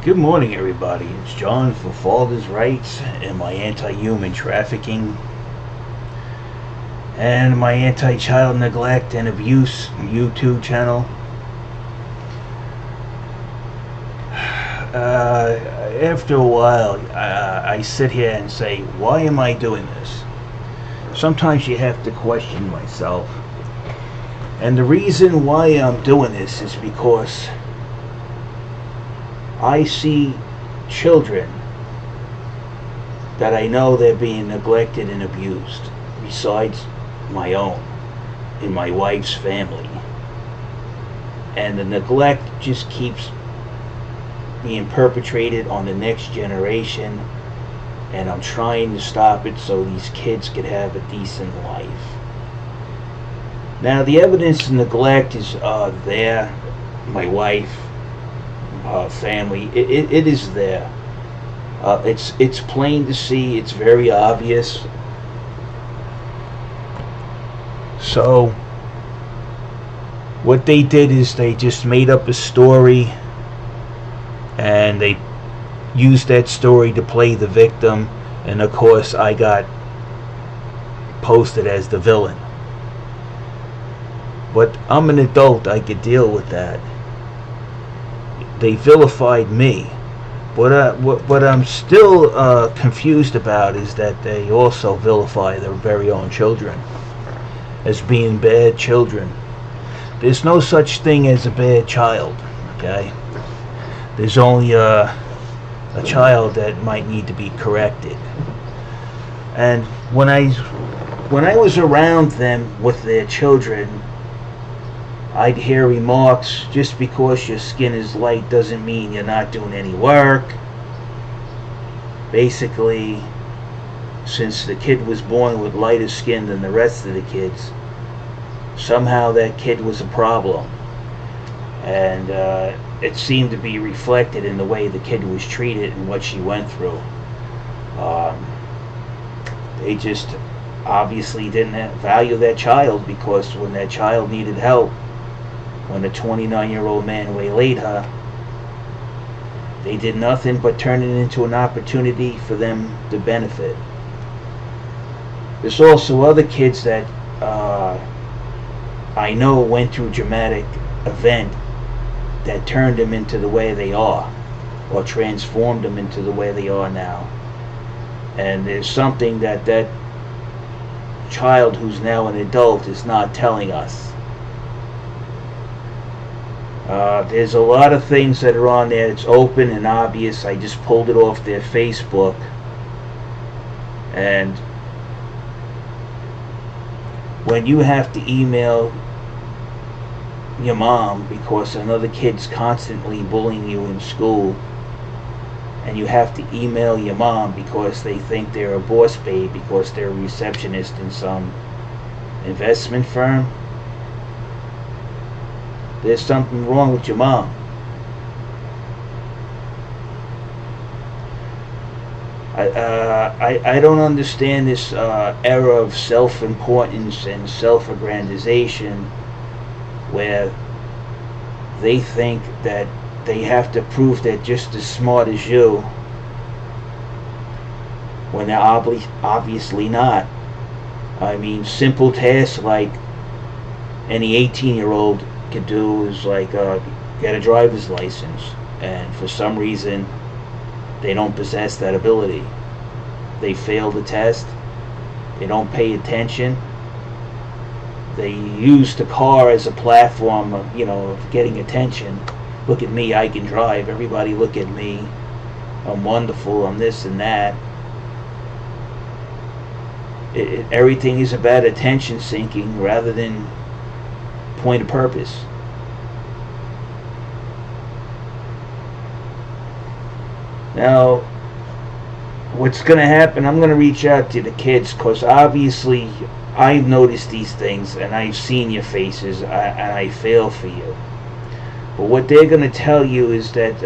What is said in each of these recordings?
Good morning, everybody. It's John for Father's Rights and my anti-human trafficking and my anti-child neglect and abuse YouTube channel. After a while, I sit here and say, why am I doing this? Sometimes you have to question myself. And the reason why I'm doing this is because I see children that I know they're being neglected and abused, besides my own, in my wife's family. And the neglect just keeps being perpetrated on the next generation, and I'm trying to stop it so these kids could have a decent life. Now, the evidence of neglect is there. My wife, family, it is there. It's plain to see. It's very obvious. So what they did is they just made up a story, and they used that story to play the victim, and of course I got posted as the villain. But I'm an adult, I could deal with that. They vilified me. What I'm still confused about is that they also vilify their very own children as being bad children. There's no such thing as a bad child, okay? There's only a child that might need to be corrected. And when I was around them with their children, I'd hear remarks, just because your skin is light doesn't mean you're not doing any work. Basically, since the kid was born with lighter skin than the rest of the kids, somehow that kid was a problem. And it seemed to be reflected in the way the kid was treated and what she went through. They just obviously didn't value that child, because when that child needed help, when a 29-year-old man waylaid her, they did nothing but turn it into an opportunity for them to benefit. There's also other kids that I know went through a dramatic event that turned them into the way they are, or transformed them into the way they are now. And there's something that child who's now an adult is not telling us. There's a lot of things that are on there. It's open and obvious. I just pulled it off their Facebook. And when you have to email your mom because another kid's constantly bullying you in school, and you have to email your mom because they think they're a boss babe because they're a receptionist in some investment firm, there's something wrong with your mom. I don't understand this era of self-importance and self-aggrandization where they think that they have to prove they're just as smart as you when they're obviously not. I mean, simple tasks like any 18-year-old could do is like get a driver's license, and for some reason they don't possess that ability. They fail the test, they don't pay attention, they use the car as a platform of getting attention. Look at me, I can drive, everybody look at me, I'm wonderful, I'm this and that. Everything is about attention seeking rather than point of purpose. Now, what's going to happen, I'm going to reach out to the kids, because obviously I've noticed these things and I've seen your faces, and I feel for you. But what they're going to tell you is that,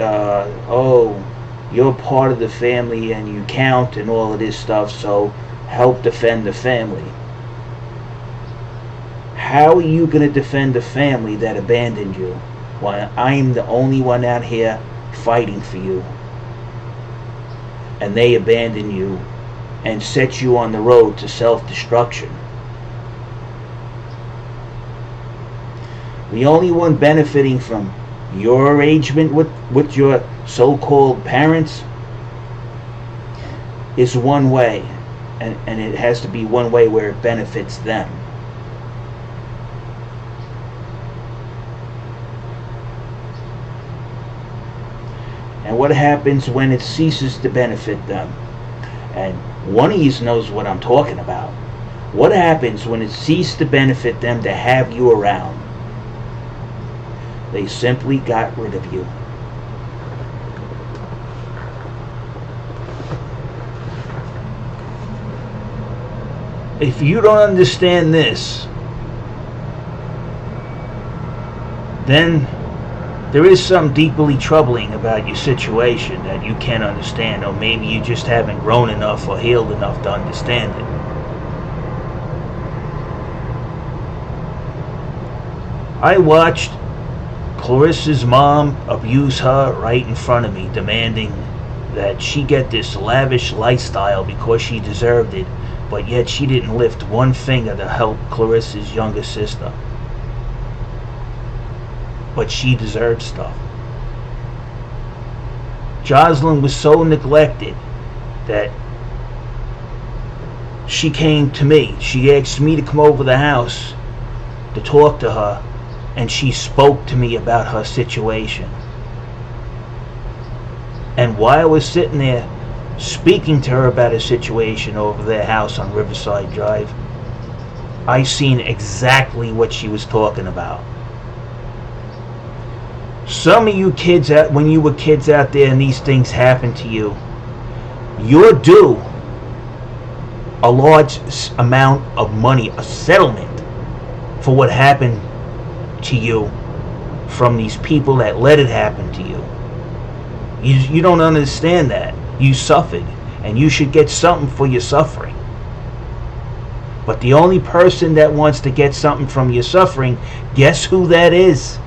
you're part of the family and you count and all of this stuff, so help defend the family. How are you going to defend a family that abandoned you? When I'm the only one out here fighting for you, and they abandon you and set you on the road to self-destruction. The only one benefiting from your arrangement with your so-called parents is one way, and it has to be one way where it benefits them. And what happens when it ceases to benefit them? And one of you knows what I'm talking about. What happens when it ceases to benefit them to have you around? They simply got rid of you. If you don't understand this, then there is something deeply troubling about your situation that you can't understand, or maybe you just haven't grown enough or healed enough to understand it. I watched Clarissa's mom abuse her right in front of me, demanding that she get this lavish lifestyle because she deserved it, but yet she didn't lift one finger to help Clarissa's younger sister. But she deserved stuff. Jocelyn was so neglected that she came to me. She asked me to come over to the house to talk to her, and she spoke to me about her situation. And while I was sitting there speaking to her about her situation over their house on Riverside Drive, I seen exactly what she was talking about. Some of you kids, when you were kids out there and these things happened to you, you're due a large amount of money, a settlement for what happened to you from these people that let it happen to you. You don't understand that. You suffered, and you should get something for your suffering. But the only person that wants to get something from your suffering, guess who that is?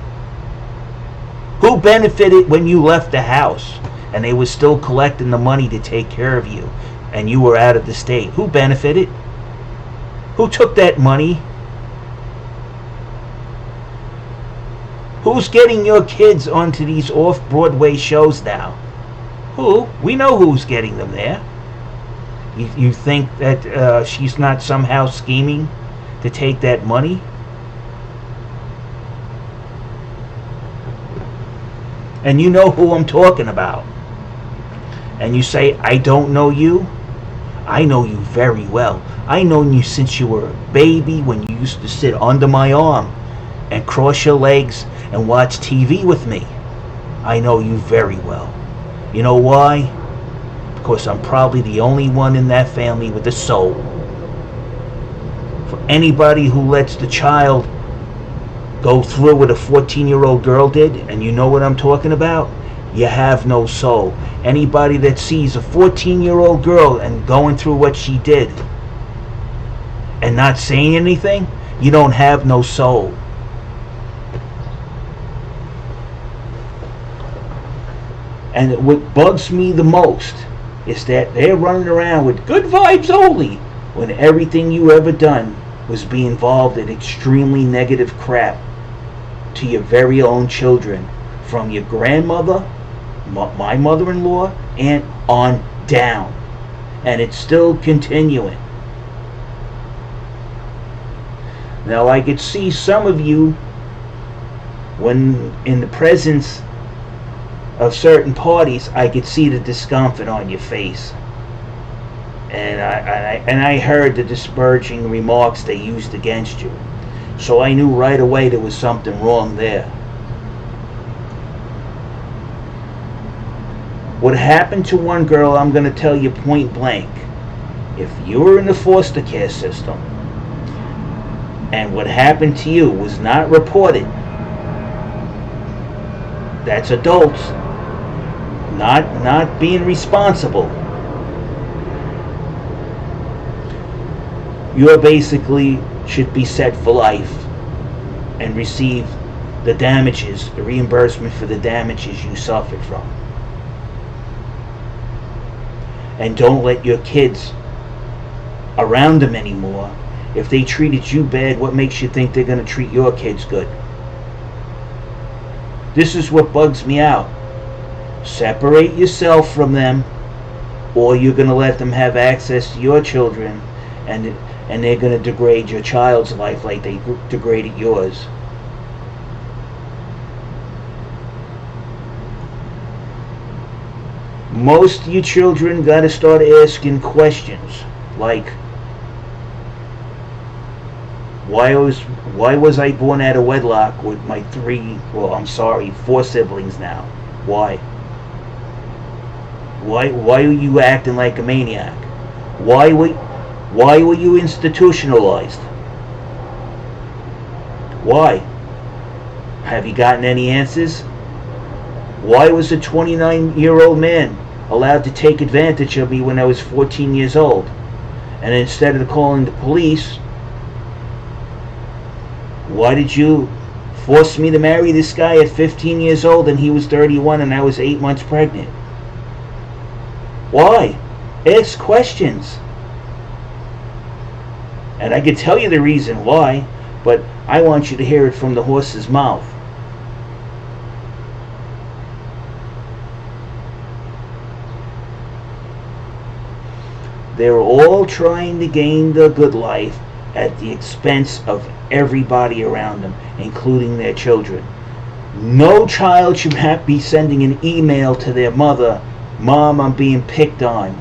Who benefited when you left the house and they were still collecting the money to take care of you and you were out of the state? Who benefited? Who took that money? Who's getting your kids onto these off-Broadway shows now? Who? We know who's getting them there. You think that she's not somehow scheming to take that money? And you know who I'm talking about. And you say, I don't know you? I know you very well. I known you since you were a baby, when you used to sit under my arm and cross your legs and watch TV with me. I know you very well. You know why? Because I'm probably the only one in that family with a soul. For anybody who lets the child go through what a 14-year-old girl did, and you know what I'm talking about, you have no soul. Anybody that sees a 14-year-old girl and going through what she did and not saying anything, you don't have no soul. And what bugs me the most is that they're running around with good vibes only when everything you ever done was be involved in extremely negative crap to your very own children, from your grandmother, my mother-in-law, and on down. And it's still continuing. Now I could see some of you, when in the presence of certain parties, I could see the discomfort on your face. And I heard the disparaging remarks they used against you. So I knew right away there was something wrong there. What happened to one girl, I'm going to tell you point blank. If you were in the foster care system and what happened to you was not reported, that's adults not being responsible. You basically should be set for life and receive the damages, the reimbursement for the damages you suffered from. And don't let your kids around them anymore. If they treated you bad, what makes you think they're going to treat your kids good? This is what bugs me out. Separate yourself from them, or you're going to let them have access to your children, and they're going to degrade your child's life like they degraded yours. Most of you children got to start asking questions like, why was I born out of wedlock with my four siblings now? Why? Why are you acting like a maniac? Why were you institutionalized? Why? Have you gotten any answers? Why was a 29-year-old man allowed to take advantage of me when I was 14 years old? And instead of calling the police, why did you force me to marry this guy at 15 years old and he was 31 and I was 8 months pregnant? Why? Ask questions. And I can tell you the reason why, but I want you to hear it from the horse's mouth. They're all trying to gain the good life at the expense of everybody around them, including their children. No child should be sending an email to their mother, "Mom, I'm being picked on,"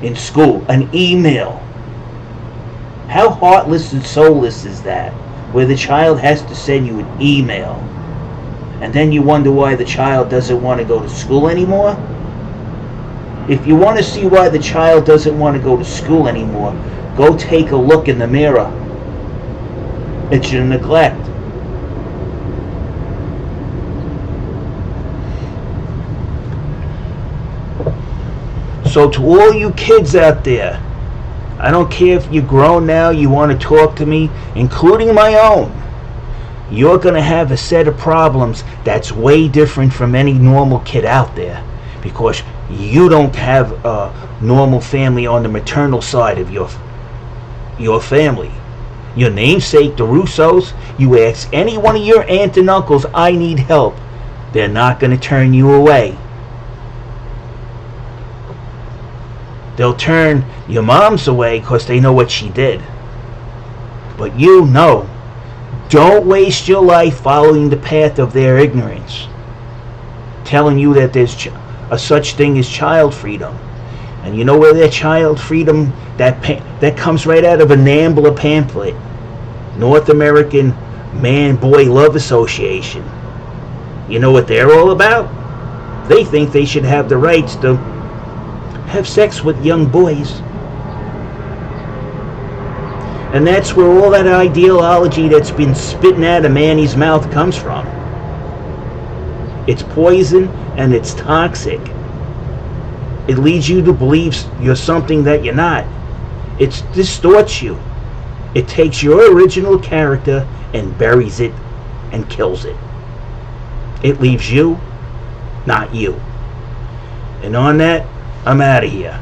in school. An email. How heartless and soulless is that? Where the child has to send you an email. And then you wonder why the child doesn't want to go to school anymore? If you want to see why the child doesn't want to go to school anymore, go take a look in the mirror. It's your neglect. So to all you kids out there, I don't care if you're grown now, you want to talk to me, including my own, you're going to have a set of problems that's way different from any normal kid out there, because you don't have a normal family on the maternal side of your family. Your namesake, the Russos, you ask any one of your aunt and uncles, "I need help," they're not going to turn you away. They'll turn your moms away because they know what she did. But you know, don't waste your life following the path of their ignorance, telling you that there's a such thing as child freedom. And you know where their child freedom, that comes right out of a NAMBLA pamphlet, North American Man-Boy Love Association. You know what they're all about? They think they should have the rights to have sex with young boys. And that's where all that ideology that's been spitting out of Manny's mouth comes from. It's poison and it's toxic. It leads you to believe you're something that you're not. It distorts you. It takes your original character and buries it and kills it. It leaves you, not you. And on that, I'm out of here.